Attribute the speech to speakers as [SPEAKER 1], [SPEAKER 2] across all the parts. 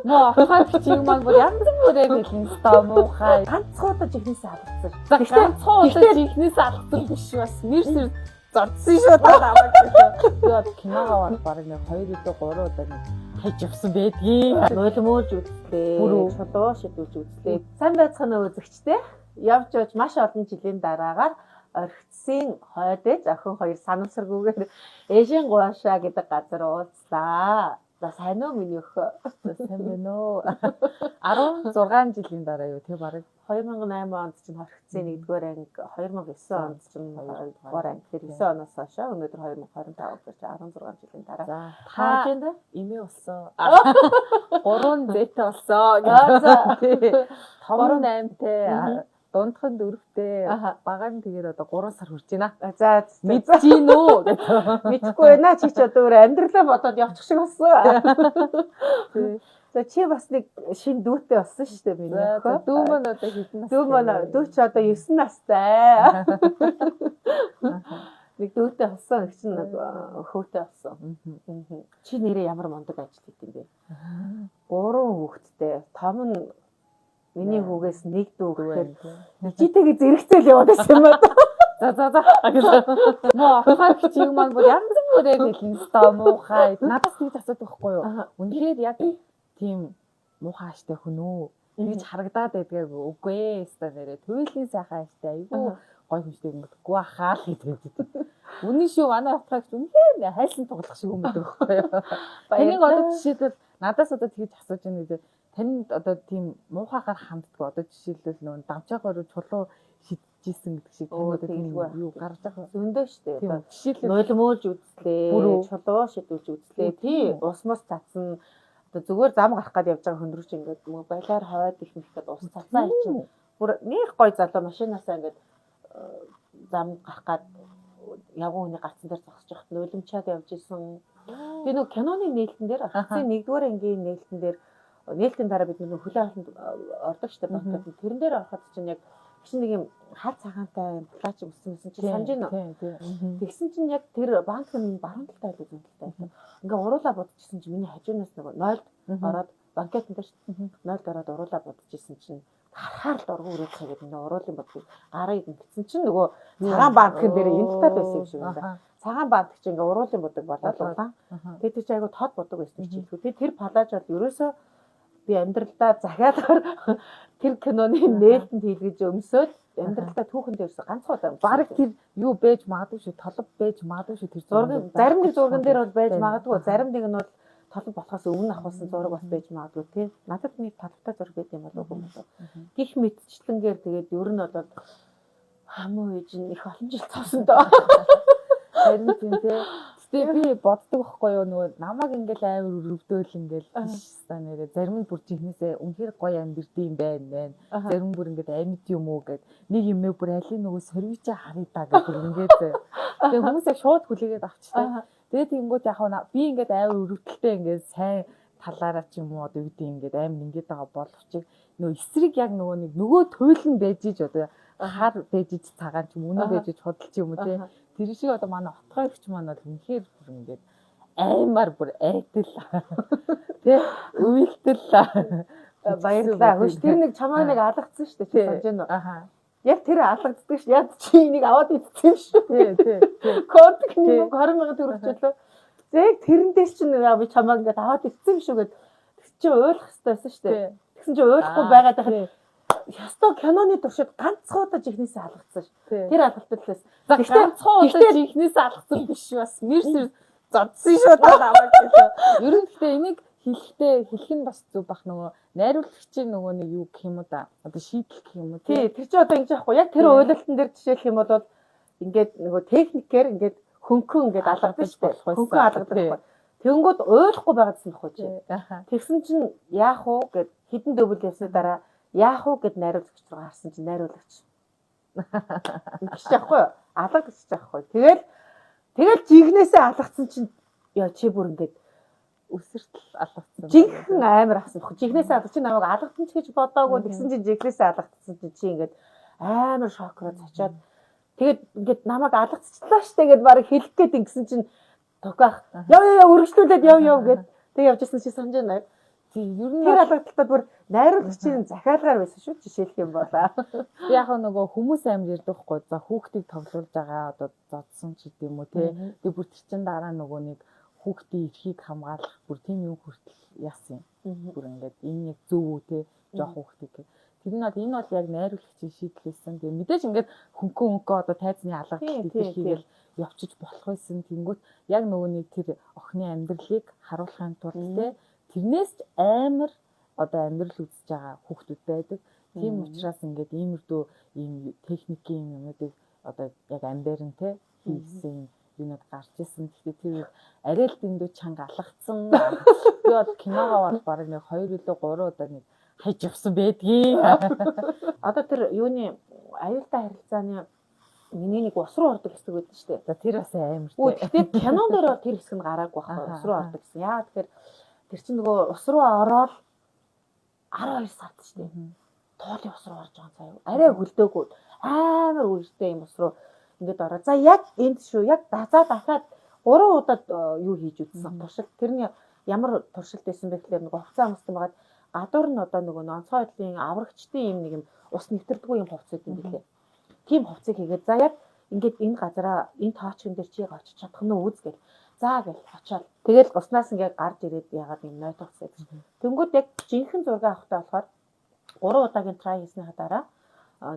[SPEAKER 1] Моо хахад чиг маань бүр янз бүрээр хэлнэ стаа муухай.
[SPEAKER 2] Ганцхан жихнээсээ алгацсан.
[SPEAKER 1] Ганцхан жихнээсээ алгацсан биш бас мэрсэр зордсон шүү дээ намайг. Тэгээд киногоо бол бараг нэг 2 удаа 3 удаа нэг хайж явсан байдгийг.
[SPEAKER 2] Нулимуулж үзлээ. Чулуу шидүүлж үзлээ. Сайн байцгаана үзэгчтэй. Явж явж маш олон жилийн дараагаар орхицсын хойдож охин хоёр санамсаргүйгээр Эшийн гуашаа гэдэг газар уулзлаа. За сайн уу миний өхөө?
[SPEAKER 1] Сайн байна уу? 16 жилийн дараа юу тий бараг
[SPEAKER 2] 2008 онд чинь орхицсын 1-р анги, 2009 онд чинь 2-р анги. Тэр 9 оноос хойш өнөөдөр 2025 гэж 16 жилийн дараа.
[SPEAKER 1] За
[SPEAKER 2] тааж байна.
[SPEAKER 1] Имээ болсон. 3 зэтэй болсон. За тий. 5-8-тэй дундхан 4-тэй багаар нь тэгээд одоо 3 сар хүрч байна.
[SPEAKER 2] За
[SPEAKER 1] мэдчихээн үү гэж.
[SPEAKER 2] Мэдхгүй байна. Чи ч одоо өөр амьдралаа бодоод явчих шиг болсон. За чи бас нэг шинэ дүүтэй болсон шүү дээ миний охин.
[SPEAKER 1] Дүү маань одоо хэдэн настай?
[SPEAKER 2] Дүү маань дүү чи одоо 9 настай. Нэг дүүтэй болсон, чинь нэг хөөтэй болсон. Чи нэрээ ямар мундаг ажил хийх юм бэ? 3 хүүхэдтэй. 5 нь миний хүүгээс нэг дүү гэхээр читэйгээ зэрэгцээл яваад байсан юм аа.
[SPEAKER 1] За. Моо хахад чиг маань бүр янз бүрээр хэлнэ стаа муухай. Надаас нэг асуудаг байхгүй юу? Үнэхээр яг тийм муухай аштай хүн үү? Тэгж харагдаад байдгааг үгүй ээ. Стаа нэрээ туйлын сайхан аштай. Айгу гой хүчтэй ингэдэггүй ахаа л гэдэг. Үнэн шүү манай хахад үнэхээр хайлсан тоглох шиг юм байдаг байхгүй юу? Тэнийг одоо жишээлбэл надаас одоо тэгж асууж байгаа гэдэг. Танд одоо тийм муухайгаар ханддаг одоо жишээлбэл нөө давчаагаар чулуу шидчихсэн гэдэг шиг тийм юу гарч байгаа
[SPEAKER 2] зөндөө штэ
[SPEAKER 1] одоо жишээлбэл
[SPEAKER 2] нулимуулж үзлээ чулуу шидүүлж үзлээ тий ус мос цацсан одоо зүгээр зам гарах гээд явж байгаа хөндрөж ингээд байлаар хойд их нэхэд ус цацсан чинь бүр нэг гой залуу машинаасаа ингээд зам гарах гээд явган хүний гацсан дээр зогсож байхад нулимчаад явж исэн тий нөгөө киноны нээлтэн дээр ахын 1-р ангийн нээлтэн дээр нээлтийн дараа бид нэг хөлөө хаалт ордог штеп багтаад тэрэн дээр ороход чинь яг чинь нэг юм хар цагаантай плач үссэн чинь санаж байна. Тэгсэн чинь яг тэр банкны баруун талтай л үзэнтэй. Ингээ уруулаа бодчихсон чинь миний хажуунаас нөгөө 0-д ороод банкетэн дээр 0-д ороод уруулаа бодчихсон чинь харахаар л дургу өрөөд цагаад ингээ уруулын бодгийг гарыг ингэсэн чинь нөгөө цагаан банкн дээр энэ талтай байсан юм шиг байна. Цагаан банк чинь ингээ уруулын бодог болоод улаан. Тэгээд чи айгу тод бодог байсан чинь. Тэгээд тэр палаж бол ерөөсөө би амьдралдаа захиалгаар тэр киноны нээлтэнд хийлгэж өмсөд амьдралдаа түүхэн дээрс ганцхан удаа
[SPEAKER 1] баг тэр юу байж магадгүй шүү толб байж магадгүй шүү тэр
[SPEAKER 2] зураг зарим нэг зурган дээр бол байж магадгүй зарим нэг нь бол толб болохоос өмнө авахсан зураг бас байж магадгүй тий надад нэг татвартай зураг байт юм болов уу гих мэдчлэнгээр тэгээд ер нь бол хамуу ээж нь их олон жил цавсан доо
[SPEAKER 1] харин тийм тий тэгээ би боддог байхгүй юу нөгөө намайг ингээл амар өрөвдөөл ингээл таа нэрээ зарим нь бүр чихнээсээ үнэхээр гоё амьдэрдэг юм байна. Зарим бүр ингээд амьд юм уу гэд нэг юмээ бүр алийг нөгөө сервичээ харъя даа гэх ингээд тэгээ хүмүүсээ шууд хүлээгээд авчихсан. Тэгээ тэнгууд яг би ингээд амар өрөвдөлтэй ингээд сайн талаараа ч юм уу одоо юу гэдэг ингээд амар ингээд байгаа боловч нөгөө эсрэг яг нөгөө туйлын байж иж одоо хар байж иж цагаан ч юм өнөө байж иж худалч юм уу тий тэр шиг одоо манай отгой өгч маань бол үнэхээр бүр ингээд аймаар бүр айдал тий үйлдэл
[SPEAKER 2] баярлаа хөөш тэр нэг чамаа нэг алгацсан шүү дээ санаж байна уу яг тэр алгацдаг ш яд чи энийг аваад идсэн юм шүү тий код нэг 20,000 төгрөг төлөө зэг тэрнээс чинь би чамаа ингээд аваад идсэн юм шүү гэд чи ойлгох хэрэгтэй байсан шүү дээ тэгсэн чи ойлгохгүй байгаад байхад ястаа киноны туршид ганцхан удаа жихнээсээ алгацсан ш. Тэр алгалтаас.
[SPEAKER 1] Ганцхан удаа жихнээсээ алгацсан биш бас мэрсэр зодсон шүү дээ намайг гэлээ. Ер нь гэхдээ энийг хэлэх нь бас зүг бах нөгөө найруулагчийн нөгөө нэг юу гэх юм уу да. Одоо шийдэл гэх юм уу.
[SPEAKER 2] Тий, тэр чинь одоо ингэж яахгүй. Яг тэр ойлголтын дээр жишээлх юм бол ингээд нөгөө техникээр ингээд хөнгөн ингээд алгадаг шүү дээ. Хөнгөн алгадаг байхгүй. Тэнгүүд ойлгохгүй байгаадсан байхгүй чи. Тэгсэн чинь яах вэ гэд хідэн дөвөл явсны дараа яах вэ гэд найруулагч руу харсан чинь найруулагч. Ингэж яахгүй юу? Алгадчих яахгүй. Тэгэл жигнээсээ алгацсан чинь яа чи бүр ингээд өсөртөл алгацсан. Жинхэнэ амар авсан баг. Жигнээсээ алгач чи намайг алгацсан ч гэж бодоагүй. Тэгсэн чинь жигнээсээ алгацсан чи ингээд амар шокроо цачаад тэгээд ингээд намайг алгацчихлаа штэ гэд баг хэлэх гээд ингэсэн чинь токах яа өргөжлүүлээд яв гэд тэг явжсэн чи санаж байна.
[SPEAKER 1] Тийм ер нь
[SPEAKER 2] тэр алгадтал бүр найруулагчийн захиалгаар байсан шүү жишээлх юм бол.
[SPEAKER 1] яг нөгөө хүмүүс амир ярьдаг хгүй за хүүхдийг тоглуулж байгаа одоо зодсон ч гэдэм үү те. Тэгээ бүр тэр чин дараа нөгөө нэг хүүхдийн эрхийг хамгаалах бүр тийм юм хүртэл яасан юм. Бүр ингээд энэ яг зөв үү те жоох хүүхдийг. Тэр нь бол энэ бол яг найруулагчийн шийдлээсэн. Тэгээ мэдээж ингээд хөнгөө одоо тайзны алгадтал хийгээл явчих болох байсан. Тэнгүүт яг нөгөө нэг тэр охины амьдралыг харуулахын тулд те тэрнээс ч амар одоо амьдрал үзэж байгаа хүүхдүүд байдаг. Тийм учраас ингээд иймэрдүү ийм техникийн юмнуудыг одоо яг амбарн те хийсэн юмуд гарч ирсэн. Тэгэхээр тэр арай л дэндүү чанга алгацсан. Би бол киногоо бол бараг нэг 2 илүү 3 удаа нэг хайж явсан байдгийг.
[SPEAKER 2] Одоо тэр юуны аюултай харилцааны миний нэг ус руу ордог хэсэг байдаг шүү дээ.
[SPEAKER 1] За тэр бас амар.
[SPEAKER 2] Гэхдээ кинон дээр бол тэр хэсэг нь гараагүй байхгүй ус руу ордог гэсэн. Яа тэгэхээр тэр чинь нөгөө ус руу ороод 12 сард шүү дээ. Тоолын ус руу орж байгаа заяа. Арай хөлдөөгөө амар үертэй юм ус руу ингээд ороо. За яг энд шүү. Яг за дахиад 3 удаад юу хийж үзсэн. Туршилт. Тэр нь ямар туршилт байсан бэ гэхээр нөгөө хувцас амссан байгаад гадуур нь одоо нөгөө онцгой байдлын аврагчдын юм нэг юм ус нэвтэрдэггүй юм хувцас юм билээ. Тийм хувцсыг хийгээд за яг ингээд энэ газараа энэ тоочхон дээр чи яг очиж чадах нь үз гэл. За гэл очоод тэгэл уснаас ингээд гарч ирээд ягаад юм нойтгоцсон гэж. Тэнгүүд яг жинхэнэ зураг авахтаа болохоор 3 удаагийн try хийснийхаа дараа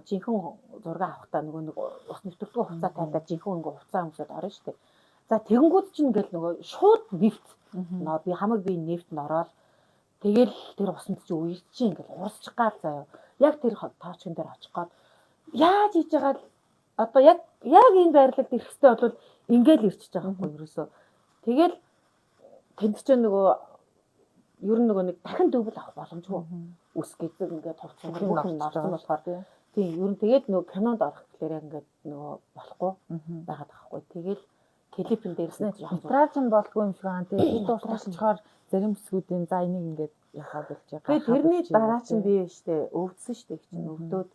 [SPEAKER 2] жинхэнэ зураг авахтаа нөгөө нэг ус нэвтэрдэггүй хувцас тайлаад жинхэнэ ингээ хувцас амсаад орно шүү дээ. За тэгэнгүүт чинь ингээл нөгөө шууд нэвт би хамаг би нэвт н ороод тэгэл тэр усанд чи үерч чи ингээл урсчих гал заяа. Яг тэр тоочхон дээр очих гээд яаж хийж байгаа л одоо яг энэ байрлалд ирэх хэрэгтэй бол ингээл ирчихэж байгаа байхгүй ерөөсөө. Тэгэл тэнд чинь нөгөө ер нь нөгөө нэг дахин дөвл авах боломжгүй. Үс гэдэг ингээд хувцсан бүх юм орсон болохоор тийм ер нь тэгээд нөгөө кинонд орох гэхээр ингээд нөгөө болохгүй байгаад байхгүй. Тэгэл клипэн дээрс нь
[SPEAKER 1] футражн болдгүй юм шиг аа. Тэгээд дуусчихаар зарим хэсгүүдийн за энийг ингээд яхаа болж байгаа.
[SPEAKER 2] Тэгээд тэрний дараа чинь би штэ өвдсөн штэ гэж чинь өвдөөд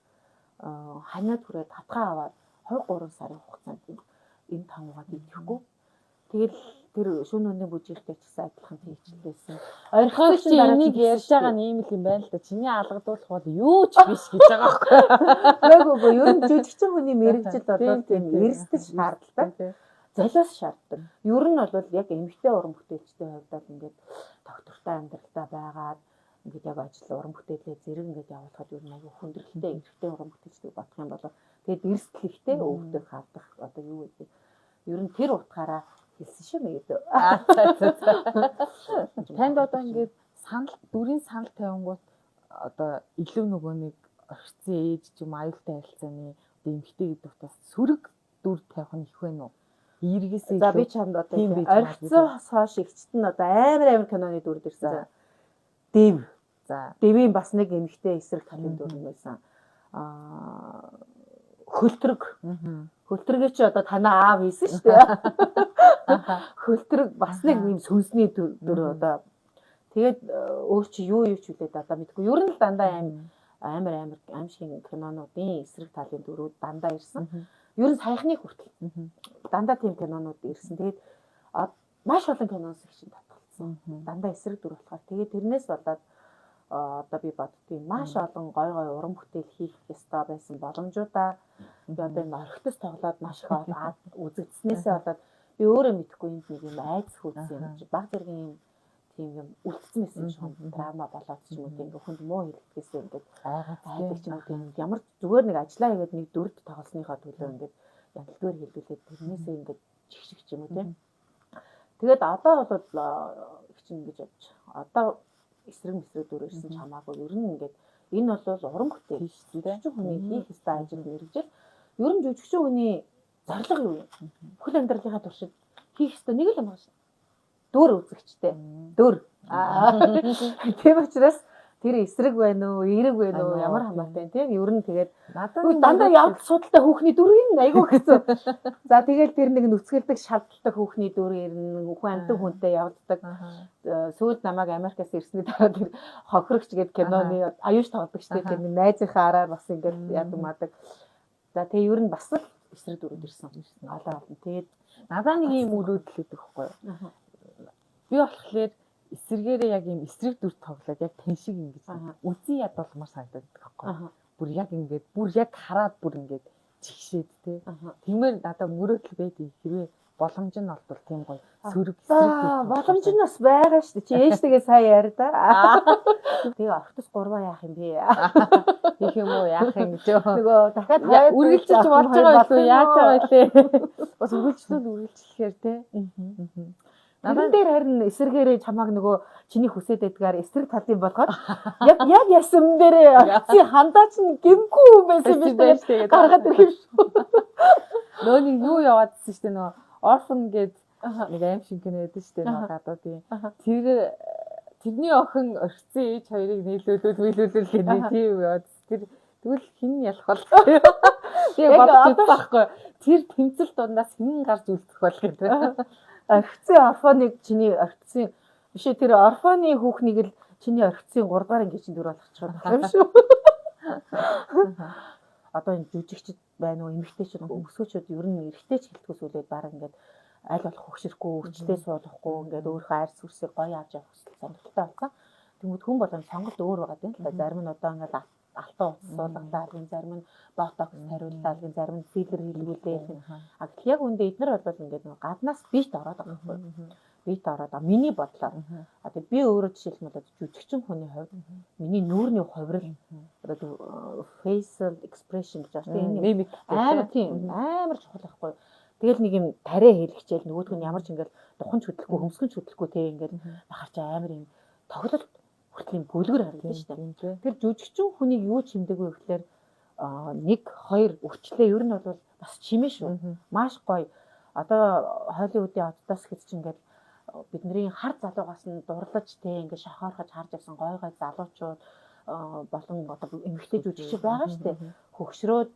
[SPEAKER 2] ханаад хүрээд татгаа аваад 2-3 сарын хугацаанд энэ тавгаад идэхгүй. Тэгэл тэр шөнө өний бүжигтэй ч гэсэн адилхан хийчихлээсэн.
[SPEAKER 1] Орхиод чи энийг ярьж байгаа нь ийм л юм байна л да. Чиний алгадуулах бол юу ч биш гэж байгаа байхгүй.
[SPEAKER 2] Үгүй ер нь жүжигчин хүний мэрэгжил болоод тийм эрсдэл шаардлагатай. Залиус шаарддаг. Ер нь бол яг эмэгтэй уран бүтээлчтэй хувьдаа ингээд доктортой амьдралтай байгаад ингээд яг ажил уран бүтээлээ зэрэг ингээд явуулахад ер нь аягүй хүндрэлтэй эмэгтэй уран бүтээлчтэй бодох юм бол тэгээд эрсдэлтэй өвдөх хавдах одоо юу гэдэг. Ер нь тэр утгаараа хэлсэн шүү мэд.
[SPEAKER 1] Танд одоо ингээд дүрийн санал тавингууд одоо илүү нөгөө нэг орцсон ээж ч юм аюултай харилцааны эмэгтэй гэдэг утгаас сөрөг дүр тавих нь их байна уу? Эргээсээ
[SPEAKER 2] за би чамд одоо орцсон хоош игчт нь одоо амар киноны дүр дэрсэн. Дэв. За дэвийн бас нэг эмэгтэй эсрэг талын дүр байсан. Хөлтрөг. Хөлтрөгээ чи одоо танаа аав хийсэн шүү дээ. Хөлтрөг бас нэг юм сүнсний дүр одоо тэгээд өөр чи юу ч үлээд одоо мэдгүй. Ер нь л дандаа амар аимшиг кинонуудын эсрэг талын дүрүүд дандаа ирсэн. Ер нь саяхны хүртэл дандаа тийм кинонууд ирсэн. Тэгээд маш олон киноноос их чинь татгалцсан. Дандаа эсрэг дүр болохоор тэгээд тэрнээс болоод одоо би боддгийн маш олон гой уран бүтээл хийх ёстой байсан боломжуудаа би одоо энэ орхитос тоглоод маш их үзэгдснээсээ болоод би өөрөө мэдэхгүй юм нэг юм айц хүйсэн юм чи баг зэргийн юм тийм юм үлдсэн байсан юм шиг драма болоод ч юм уу тийм хүнд муу хэлдгээсээ ингээд айдаг ч юм уу тийм ямар зүгээр нэг ажиллаа хийгээд нэг дүрд тоглосныхоо төлөө ингээд янзлгээр хэлүүлээд тэрнээсээ ингээд чигшиг ч юм уу тийм тэгээд одоо бол их чинь ингэж бодож одоо эсрэг дүр ирсэн ч хамаагүй ер нь ингээд энэ бол уран бүтээл жүжигчин хүний хийх ёстой ажил мэргэжил ер нь жүжигчин хүний зорилго юу вэ? Бүхэл амьдралынхаа туршид хийх ёстой нэг л юм байна. Дөр үзэгчтэй. Дөр. Тийм учраас тэр эсрэг байна уу, эерэг байна уу, ямар хамаатай тийм ер нь тэгээд дандаа явд судалтай хүүхний дүр юм айгүй хэцүү. За тэгээд тэр нэг нүцгэлдэг шалдалтай хүүхний дүр ирнэ, хүүхэн амтан хүнтэй явддаг. Сүүлд намайг Америкаас ирсний дараа тэр хохирогч гэдэг киноны аюуш тоглодог штеп тэр найзынхаа араар бас ингээд яадаг мадаг. За тэгээ ер нь бас л эсрэг дүрүүд ирсэн юм байна. Тэгээд
[SPEAKER 1] надаа нэг юм үүдэл өгөх байхгүй юу? Би болохоор эсэргээрээ яг юм эсрэг дүр тоглоод яг тэн шиг ингэж үзий ядуулмаар санагдаад байгаа байхгүй. Бүр яг ингээд бүр яг хараад бүр ингээд чигшээд те. Тиймэр надад мөрөөдөл байдгийг хэрвээ боломж нь олдвол тийм гоё сөрөг эсрэг
[SPEAKER 2] боломж нь бас байгаа шүү дээ. Чи ээжтэйгээ сая яар да. Тэгээ ортос 3 яах юм бэ?
[SPEAKER 1] Их юм уу яах юм гэж
[SPEAKER 2] нөгөө дахиад хаяа
[SPEAKER 1] үргэлжлэж болж байгаа юу яаж байгаа лээ. Бас үргэлжлэхээр те.
[SPEAKER 2] Надад дээр харин эсэргээрээ чамааг нөгөө чиний хүсээд байдгаар эсрэг талын болгоод яг ясам дээрээ чи хандаач нь гимгүй байсан биш тэгээ гаргаад ирэх юм шүү.
[SPEAKER 1] Нөө нэг юу яваадсэн шүү дээ нөгөө орфан гээд нэг аим шиг гэнэдэг шүү дээ нөгөө гадаадын. Тэрний охин орцсон ээж хоёрыг нийлүүлүүл гэх нэг тийм яваад тэр тэгвэл хин ялах бол. Тэгээ бодож байхгүй. Тэр тэмцэл дундаас хин гарч үлдэх болох юм те.
[SPEAKER 2] Орхицын орфоныг чиний орхицын бишээ тэр орфоны хүүхнийг л чиний орхицын 3 дугаар ангичийн дүр болгочиход байгаа юм шүү. Одоо энэ жүжигчд байна уу, эмэгтэйчүүд, өсгөөчүүд ер нь эрэгтэйч хэлтгүүс үлээд баг ингээд аль болох хөгшөрөхгүй, өвчлээ суулгахгүй ингээд өөрийнхөө арьс үрсийг гоё авч явах хүсэл сонирхолтой болсон. Тэгмэд хүн болгон сонголт өөр байгаа юм л да. Зарим нь одоо ингээд алтан утас суулгадаад, зарим нь ботокс хариулаад, зарим нь филлер хийлгүүлээд. А гэтэл яг үндэ эднэр бол ингээд гаднаас бит ороод байгаа байхгүй. Бит ороод миний бодлоор. А тэг би өөрөө жишээлбэл жүжигчин хүний хувьд миний нүүрний хувирал одоо facial expression гэж байна. Энэ амар чухал байхгүй. Тэгэл нэг юм тариа хэлчихэл нөгөөх нь ямар ч ингээд духанч хөдлөхгүй, хөмсгөнч хөдлөхгүй те ингээд бахарч амар юм тоглолт хүртэл бүлгэр харагдаж штэ. Тэр жүжигчин хүнийг юу чимдэг вэ гэхээр 1 2 өрчлөө ер нь бол бас чимээ шүү. Маш гоё. Одоо Холливуудын оддоос гэж чинь ингээд бидний хар залуугаас нь дурлаж те ингээд шохоорхож харж авсан гой залуучууд болон одоо эмэгтэй жүжигч байгаа штэ. Хөгшрөөд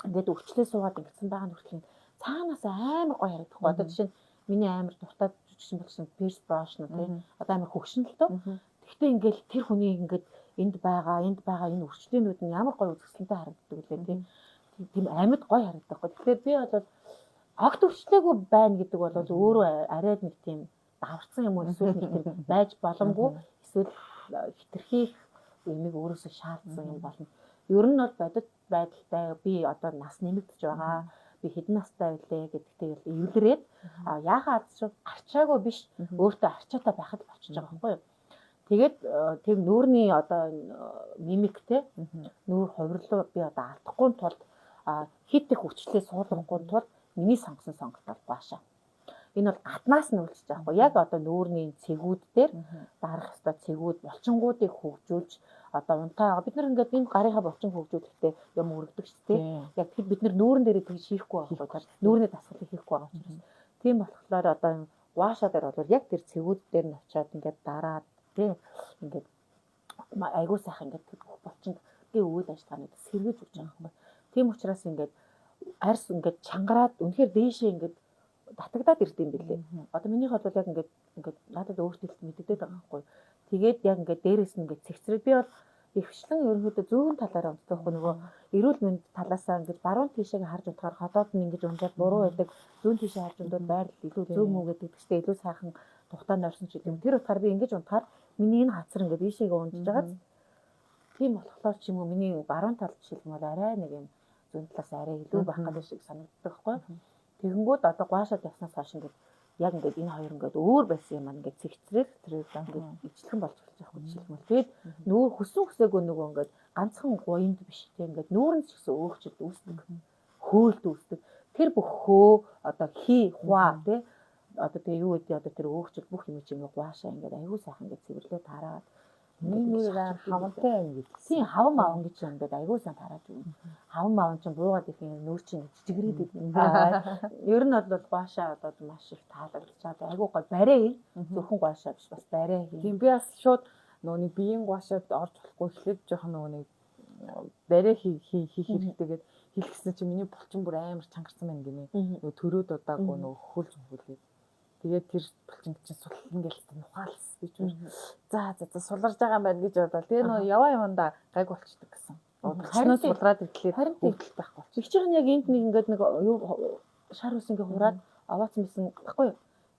[SPEAKER 2] ингээд өрчлөө суугаад ингэсэн байгаа нь хүртэл цаанаас амар гоё харагдах. Одоо жишээ нь миний амар дуртай жүжигчин болсон Pierce Brosnan те одоо амар хөгшин л тоо. Гэхдээ ингээл тэр хүний ингээд энд байгаа энэ өрчлөөнүүд нь ямар гоё үзэсгэлэнтэй харагддаг үлээ тийм амьд гоё харагдах. Тэгэхээр би бол огт өрчлөөгүй байна гэдэг бол өөрөө арай нэг тийм даварцсан юм уу эсвэл нэг тийм байж боломгүй эсвэл хитрхийх юмыг өөрөөсөө шаардсан юм болно. Ер нь бол бодит байдалтай би одоо нас нэмэгдэж байгаа. Би хэдэн настай байлээ гэдэгтэй эвлэрээд яахаа ч арчаагүй биш өөртөө арчаатай байхад болчихж байгаа байхгүй юу. Тэгээд тийм нүүрний одоо мимиктэй нүүр хувирлуу би одоо алдахгүй тулд хит их хүчлээ суулгахгүй тулд миний сонгосон сонголт бол баашаа. Энэ бол гаднаас нь үлдчихэж байгаа байхгүй. Яг одоо нүүрний цэгүүд дээр дарах ёстой цэгүүд булчингуудыг хөгжүүлж одоо унтаа бид нар ингээд энэ гарынхаа булчин хөгжүүлэхдээ юм өргөдөг шүү дээ. Яг тэр бид нар нүүрэн дээрээ тэгж хийхгүй байгаа болохоор нүүрний дасгалыг хийхгүй байгаа учраас. Тийм болохоор одоо гуашаа дээр бол яг тэр цэгүүд дээр нь очиод ингээд дараад тийм ингээд айгуу сайхан ингээд булчинд би үйл ажиллагааны сэргээж өгч байгаа юм байна. Тийм учраас ингээд арьс ингээд чангараад үнэхээр дээшээ ингээд татагдаад ирдэм билээ. Одоо минийх бол яг ингээд надад өөртөө мэддэгдээд байгаа байхгүй. Тэгээд яг ингээд дээрээс нь ингээд цэгцрээд би бол ихвчлэн ерөнхийдөө зүүн талаараа унтдаг байхгүй нөгөө эрүүл мэнд талаасаа ингээд баруун тишээг харж унтахаар ходоод нь ингээд унжаад буруу байдаг. Зүүн тишээ харж унтаад байрлал илүү зөв мүү гэдэг чинь илүү сайхан тухтаа норсон ч юм. Тэр утгаар би ингэж унтахаар миний энэ хацар ингээд ийшээгээ унжиж байгаа. Тийм болохоор ч юм уу миний баруун тал жишээлбэл бол арай нэг юм зүүн талаас арай илүү байх гэдэг шиг санагддаг байхгүй. Тэгэнгүүт одоо гуашаад явснаас хойш ингээд яг ингээд энэ хоёр ингээд өөр байсан юм аа ингээд цэгцрээд тэр ингээд ижлэхэн болж болж байгаа юм жишээлбэл. Тэгээд нүүр хүссэн хүсээгүй нөгөө ингээд ганцхан гуйнд биш тийм ингээд нүүрэн ч гэсэн өөрчлөлт үүсдэг. Хөөлт үүсдэг. Тэр бүх хөө одоо хий хуа тий одоо тэгээ юу гэдэг одоо тэр өөрчлөлт бүх юм чинь гуашаа ингээд аюу сайхан ингээд цэвэрлээ тараад нүүрээр хавантай юм гэдэг. Тийм хаван мааван гэж юм ингээд аюу сайн тараад юм. Хаван мааван чинь буугаад их юм нүүр чинь жижигрээд байдаг. Ер нь бол гуашаа одоо маш их таалагдчихад аюу гой барай зөвхөн гуашаа биш бас барай.
[SPEAKER 1] Тийм би бас шууд нөгөө биеийн гуашаад орж болохгүй эхлээд жоохон нөгөө нэг барай хийх хэрэгтэйгээд хэлчихсэн чинь миний булчин бүр амар чангарсан байна гинэ. Нөгөө төрөөд удаагүй нөгөө хөл зүнхүүлээд тэгээд тэр булчин чинь суллан гэлтэй нухаалс гэж байна. За суларж байгаа юм байна гэж бодлоо. Тэгээ нөгөө яваа юмдаа гайг болчдөг гэсэн. Булчнаас сулраад ирэхлээр
[SPEAKER 2] харин төгөл байхгүй. Чигчийн яг энд нэг ингээд нэг юу шар ус ингээд хураад аваацсан байсан байхгүй юу.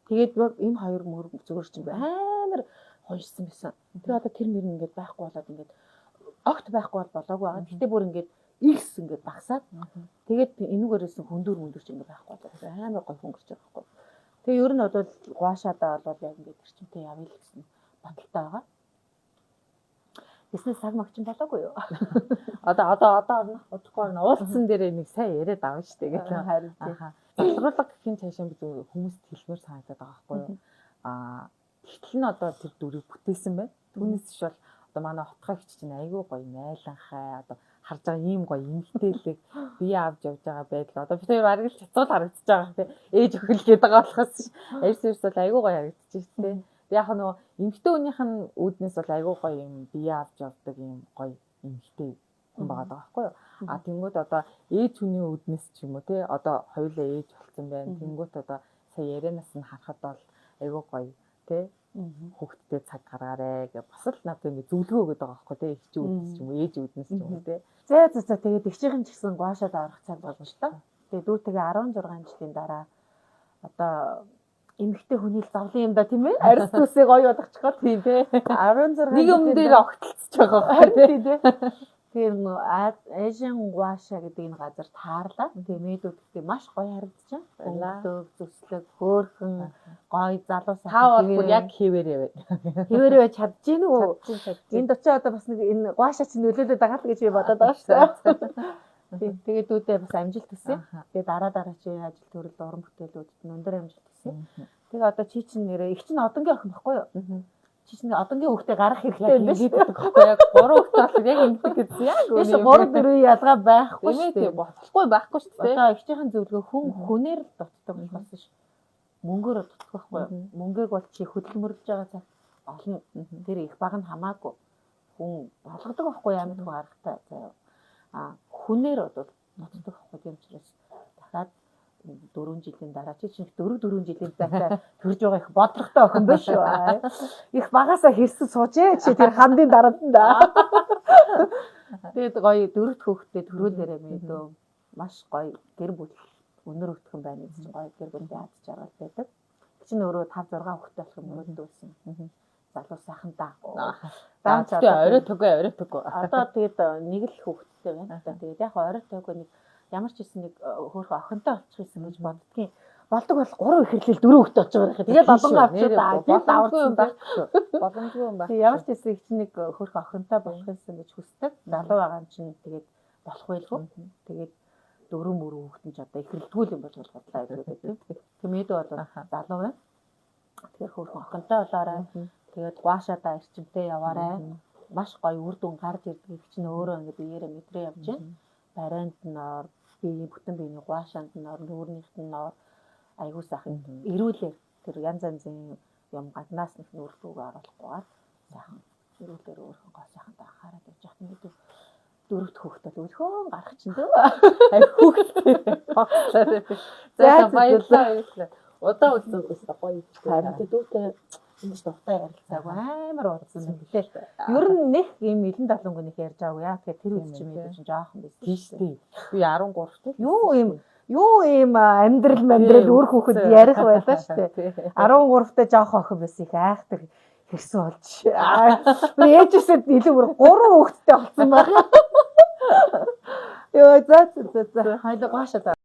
[SPEAKER 2] Тэгээд энэ хоёр мөр зүгээр чинь амар амар хоншсон байсан. Тэгээ одоо тэр мөр ингээд байхгүй болоод ингээд огт байхгүй болоогүй байгаа. Гэтэ бүр ингээд X ингээд багсаад тэгээд энүүгээрээс хөндөр ч ингээд байхгүй болоод амар гой хөнгөрч байгаа байхгүй. Тэгээ ер нь бол гуашаадаа бол яг ингээд эрчимтэй явъя л гэсэн бодолтой байгаа. Бизнес цаг магчин болоогүй юу?
[SPEAKER 1] Одоо удахгүй уулцсан дээр нэг сайн яриад авна шүү дээ гэдэг.
[SPEAKER 2] Харин
[SPEAKER 1] Залруулга гэхин цаашаа бид хүмүүст хэлмээр санагдаад байгаа байхгүй юу? Тэгтэл нь одоо тэр дүрийг бүтээсэн байна. Түүнээс ч бол одоо манай хотгойч чинь айгүй гоё найланхай одоо харж байгаа ийм гоё эмгтээлэг бие авч явж байгаа байдал одоо бид хоёр бараг л цацуул харагдаж байгаа тийм ээж өхөл гээд байгаа болохоос арьс бол айгүй гоё харагдаж байна тийм. Яг нөгөө эмгтээ хүнийх нь үүднээс бол айгүй гоё юм бие авч явдаг юм гоё эмгтээ хүн байгаа байхгүй юу? Тэнгүүд одоо ээж хүний үүднээс ч юм уу тий одоо хоёулаа ээж болсон байна. Тэнгүүд одоо сая ярианаас нь харахад бол айгүй гоё тий хүүхдтэй цаг гаргаарэ гэж бас л надад ингэ зөвлөгөө өгöd байгаа байхгүй тий их ч үүднээс ч юм уу ээж үүднээс ч юм уу тий.
[SPEAKER 2] За тэгээд ихчийнхэн ч гэсэн гуашаад орох цаг болно шүү дээ. Тэгээд дүүтэйгээ 16 жилийн дараа одоо эмэгтэй хүний л зовлон юм да тийм ээ. Арьс төсөө гоё болгочиход тийм тий. 16
[SPEAKER 1] нэг юм дээр огтлцож байгаа
[SPEAKER 2] тийм тий. Тэр Asian Guasha гэдэг энэ газар таарлаа. Тэгээ мэдүүд гэдэг маш гоё харагдаж байна. Өнгөлөг, зүслэг, хөөрхөн, гоё залуу сайхан.
[SPEAKER 1] Та бол бүр яг хэвээрээ байна.
[SPEAKER 2] Хэвээрээ байж чадж гин үү? Энд очиж одоо бас нэг энэ Guasha чинь нөлөөлөд байгаа л гэж би бодоод байгаа шүү дээ. Тэгээд дүүдээ бас амжилт хүсье. Тэгээд дараа чи ажил төрөл уран бүтээлүүдэд өндөр амжилт хүсье. Тэгээ одоо чи чинь нэрээ их чинь одонгийн охин баггүй юу? Чи чинь одонгийн хүүхдээ гарах хэрэгтэй юм байна шүү дээ.
[SPEAKER 1] Тэгэхгүй яг 3 хүүхдээ болохоор яг ингэдэг гэсэн яг
[SPEAKER 2] үгүй. 3-4 ялгаа байхгүй шүү дээ.
[SPEAKER 1] Болохгүй байхгүй шүү дээ.
[SPEAKER 2] Одоо ихчийнхэн зөвлөгөө хүнээр л дутдаг болсон шүү. Мөнгөөр дутдаг байхгүй юу? Мөнгөг бол чи хөдөлмөрлөж байгаа цаг олон тэр их баг нь хамаагүй хүн болгодог байхгүй ямар их гарахтай заяа. Хүнээр бол дутдаг байхгүй юм учраас дахиад 4 жилийн дараа чи чинь 4 жилийн цаашаа төрж байгаа их бодлоготой охин биш үү? Их багасаа хэрсэн суужээ чи тэр хандын дарамт нь да. Тэгээд гоё 4 хүүхдээ төрүүлээрээ мэдөө маш гоё гэр бүл өнөр өгдөх юм байна гэж гоё гэр бүл яаж жаргал байдаг. Чинь өөрөө 5 6 хүүхдээ болох юм мөрөндөөсөн. Залуу сайхан даа.
[SPEAKER 1] Даанчтай орой төгөө.
[SPEAKER 2] Одоо тэгээд нэг л хүүхэдтэй байна. Тэгээд яг орой төгөө нэг ямар ч гэсэн нэг хөөрхөн охинтой болчих юм гэж боддгийн. Болдог бол 3 ихэрлэл 4 хүүхэд очиж байгаа юм. Тэгээд болонго авчирдаа
[SPEAKER 1] даварсан юм байхгүй. Боломжгүй юм байна.
[SPEAKER 2] Ямар ч гэсэн их чинь нэг хөөрхөн охинтой болох юмсан гэж хүсдэг. Залуу байгаа юм чинь тэгээд болох байлгүй. Тэгээд 4 мөр хүүхэд нь ч одоо ихэрлэлгүй юм болж бодлоо гэдэг тийм. Тэмээд бол залуу байна. Тэгэхээр хөөрхөн охинтой болоорой. Тэгээд гуашаадаа эрчимтэй яваарай. Маш гоё үр дүн гарч ирдэг чинь өөрөө ингээд биеэрээ мэдрээ явж байна. Барианд нь ор, биеийн бүтэн биений гуашаанд нь ор, нүүрнийхт нь ор айгуу сайхан эрүүлээ. Тэр янз янзын юм гаднаас нэг нүрэлтүүг оруулахгүйгээр сайхан эрүүлээр өөрхөн гоо сайхан анхаарал тавьж яхад нэг дөрөвт хүүхдтэй өлхөн гарах чинь дөө.
[SPEAKER 1] Хүүхдтэй. За баярлалаа. Удаа үзсэн гэсэн гоё.
[SPEAKER 2] Харин дүүтэй энэ дуртай ярилцаагүй амар уудсан юм гэлээ. Ер нь нэг юм 90-70 гүнийх ярьж байгаагүй яа. Тэгэхээр тэр үед чинь мэдээж жоохон байсан.
[SPEAKER 1] Тийштэй. Би 13 тий.
[SPEAKER 2] Юу ийм амьдрал өөр хүүхэд ярих байлаа шүү дээ. 13-тай жоохон охин байсан их айхдаг хэрсэн болж. Ээжээсээ илүү бүр 3 хүүхэдтэй болсон байна. Йоо за. Хайда гашаа